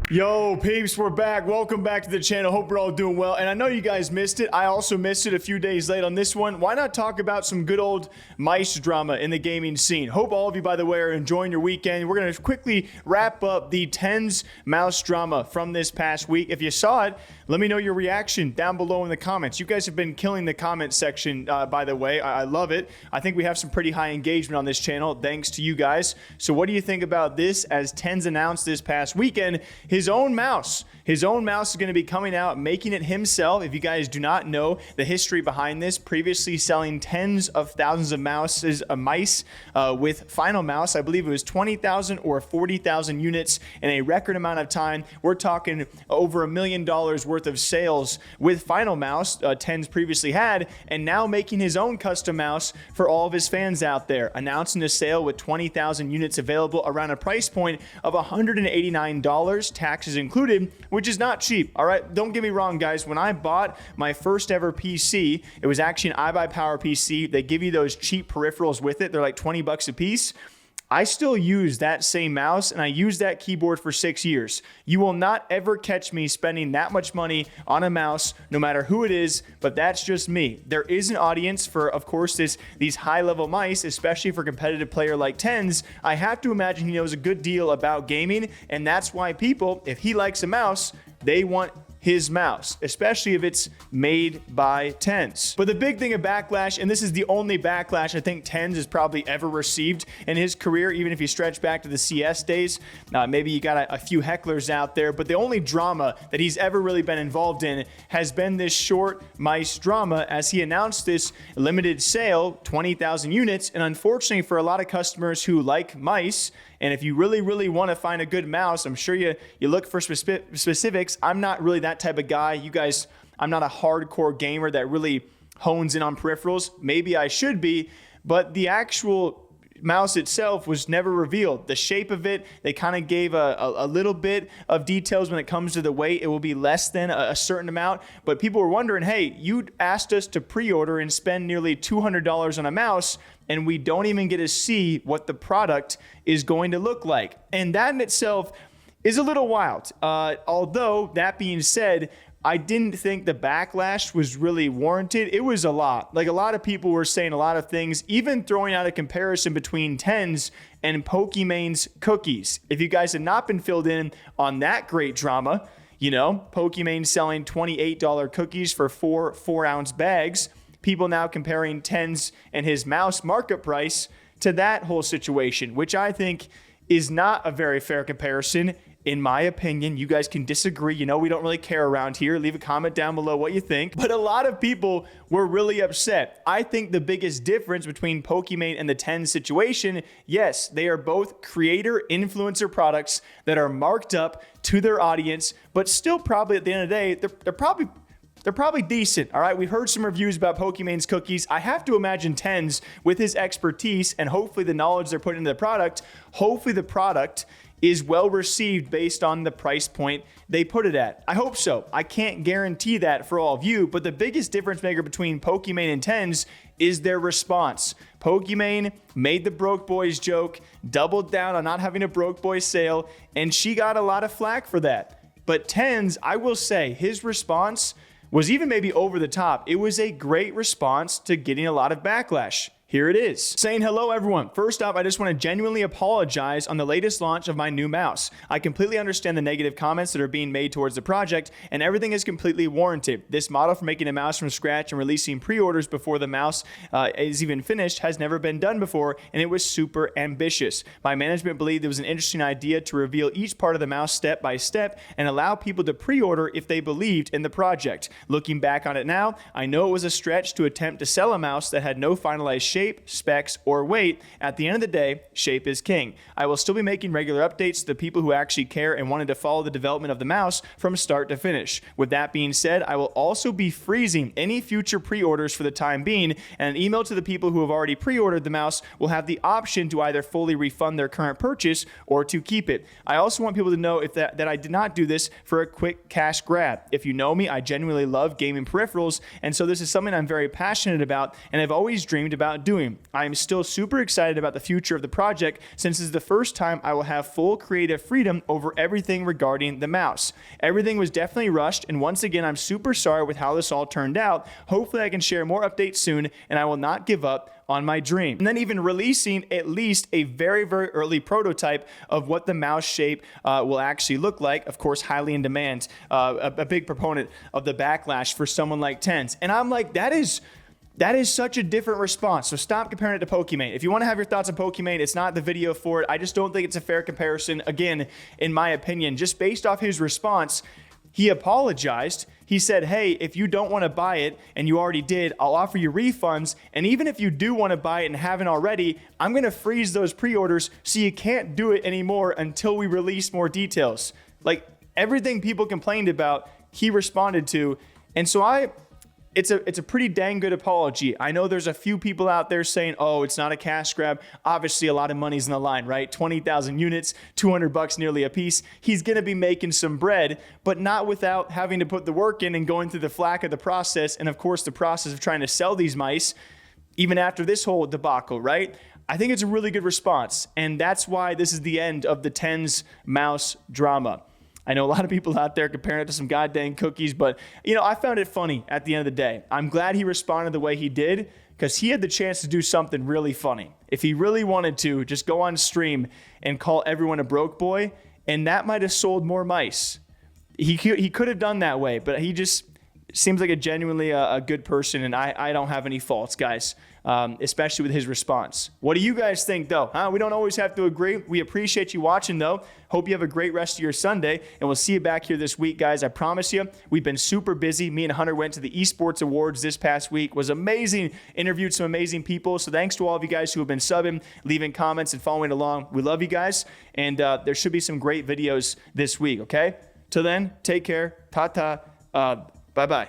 Yo, peeps, we're back. Welcome back to the channel. Hope we're all doing well. And I know you guys missed it. I also missed it a few days late on this one. Why not talk about some good old mice drama in the gaming scene? Hope all of you, by the way, are enjoying your weekend. We're going to quickly wrap up the Tenz mouse drama from this past week. If you saw it, let me know your reaction down below in the comments. You guys have been killing the comment section, by the way. I love it. I think we have some pretty high engagement on this channel, thanks to you guys. So what do you think about this? As Tenz announced this past weekend, his own mouse is going to be coming out, making it himself. If you guys do not know the history behind this, previously selling tens of thousands of mice with Final Mouse. I believe it was 20,000 or 40,000 units in a record amount of time. We're talking over $1 million worth of sales with Final Mouse, Tenz previously had, and now making his own custom mouse for all of his fans out there. Announcing a sale with 20,000 units available around a price point of $189, taxes included, which is not cheap. All right, don't get me wrong, guys. When I bought my first ever PC, it was actually an iBuyPower PC. They give you those cheap peripherals with it. They're like 20 bucks a piece. I still use that same mouse and I use that keyboard for 6 years. You will not ever catch me spending that much money on a mouse, no matter who it is, but that's just me. There is an audience for, of course, these high-level mice, especially for a competitive player like Tenz. I have to imagine he knows a good deal about gaming, and that's why people, if he likes a mouse, they want his mouse, especially if it's made by Tenz. But the big thing of backlash, and this is the only backlash I think Tenz has probably ever received in his career, even if you stretch back to the CS days, maybe you got a few hecklers out there, but the only drama that he's ever really been involved in has been this short mice drama, as he announced this limited sale, 20,000 units, and unfortunately for a lot of customers who like mice, and if you really want to find a good mouse, I'm sure you look for specifics. I'm not really that type of guy. You guys, I'm not a hardcore gamer that really hones in on peripherals. Maybe I should be, but the actual mouse itself was never revealed. The shape of it, they kind of gave a little bit of details when it comes to the weight. It will be less than a certain amount, but people were wondering, hey, you asked us to pre-order and spend nearly $200 on a mouse, and we don't even get to see what the product is going to look like. And that in itself is a little wild. Although, that being said, I didn't think the backlash was really warranted. It was a lot. Like, a lot of people were saying a lot of things, even throwing out a comparison between Tenz and Pokemon's cookies. If you guys had not been filled in on that great drama, you know, Pokemon selling $28 cookies for 4-ounce bags, people now comparing Tenz and his mouse market price to that whole situation, which I think is not a very fair comparison. In my opinion, you guys can disagree. You know, we don't really care around here. Leave a comment down below what you think. But a lot of people were really upset. I think the biggest difference between Pokemon and the Tenz situation, yes, they are both creator influencer products that are marked up to their audience, but still probably at the end of the day, they're probably decent, all right? We've heard some reviews about Pokemon's cookies. I have to imagine Tenz, with his expertise and hopefully the knowledge they're putting into the product, hopefully the product is well received based on the price point they put it at. I hope so. I can't guarantee that for all of you, but the biggest difference maker between Pokemon and Tenz is their response. Pokemon made the broke boys joke, doubled down on not having a broke boys sale, and she got a lot of flack for that. But Tenz, I will say, his response was even maybe over the top. It was a great response to getting a lot of backlash. Here it is. Saying hello, everyone. First off, I just want to genuinely apologize on the latest launch of my new mouse. I completely understand the negative comments that are being made towards the project, and everything is completely warranted. This model for making a mouse from scratch and releasing pre-orders before the mouse is even finished has never been done before, and it was super ambitious. My management believed it was an interesting idea to reveal each part of the mouse step by step and allow people to pre-order if they believed in the project. Looking back on it now, I know it was a stretch to attempt to sell a mouse that had no finalized shape, specs, or weight. At the end of the day, shape is king. I will still be making regular updates to the people who actually care and wanted to follow the development of the mouse from start to finish. With that being said, I will also be freezing any future pre-orders for the time being, and an email to the people who have already pre-ordered the mouse will have the option to either fully refund their current purchase or to keep it. I also want people to know that I did not do this for a quick cash grab. If you know me, I genuinely love gaming peripherals, and so this is something I'm very passionate about and I've always dreamed about doing. I am still super excited about the future of the project since this is the first time I will have full creative freedom over everything regarding the mouse. Everything was definitely rushed, and once again, I'm super sorry with how this all turned out. Hopefully I can share more updates soon, and I will not give up on my dream. And then even releasing at least a very, very early prototype of what the mouse shape will actually look like. Of course, highly in demand, a big proponent of the backlash for someone like Tenz. And I'm like, that is such a different response. So stop comparing it to Pokimane. If you want to have your thoughts on Pokimane, it's not the video for it. I just don't think it's a fair comparison. Again, in my opinion, just based off his response, he apologized. He said, hey, if you don't want to buy it and you already did, I'll offer you refunds. And even if you do want to buy it and haven't already, I'm going to freeze those pre-orders so you can't do it anymore until we release more details. Like everything people complained about, he responded to. And so it's a pretty dang good apology. I know there's a few people out there saying, oh, it's not a cash grab. Obviously, a lot of money's in the line, right? 20,000 units, $200 nearly a piece. He's going to be making some bread, but not without having to put the work in and going through the flack of the process. And of course, the process of trying to sell these mice, even after this whole debacle, right? I think it's a really good response. And that's why this is the end of the Tenz mouse drama. I know a lot of people out there comparing it to some goddamn cookies, but, you know, I found it funny at the end of the day. I'm glad he responded the way he did because he had the chance to do something really funny. If he really wanted to, just go on stream and call everyone a broke boy, and that might have sold more mice. He could have done that way, but he just seems like a genuinely a good person, and I don't have any faults, guys, especially with his response. What do you guys think, though? We don't always have to agree. We appreciate you watching, though. Hope you have a great rest of your Sunday, and we'll see you back here this week, guys. I promise you, we've been super busy. Me and Hunter went to the esports awards this past week. It was amazing. Interviewed some amazing people, so thanks to all of you guys who have been subbing, leaving comments, and following along. We love you guys, and there should be some great videos this week, okay? Till then, take care. Ta-ta. Bye-bye.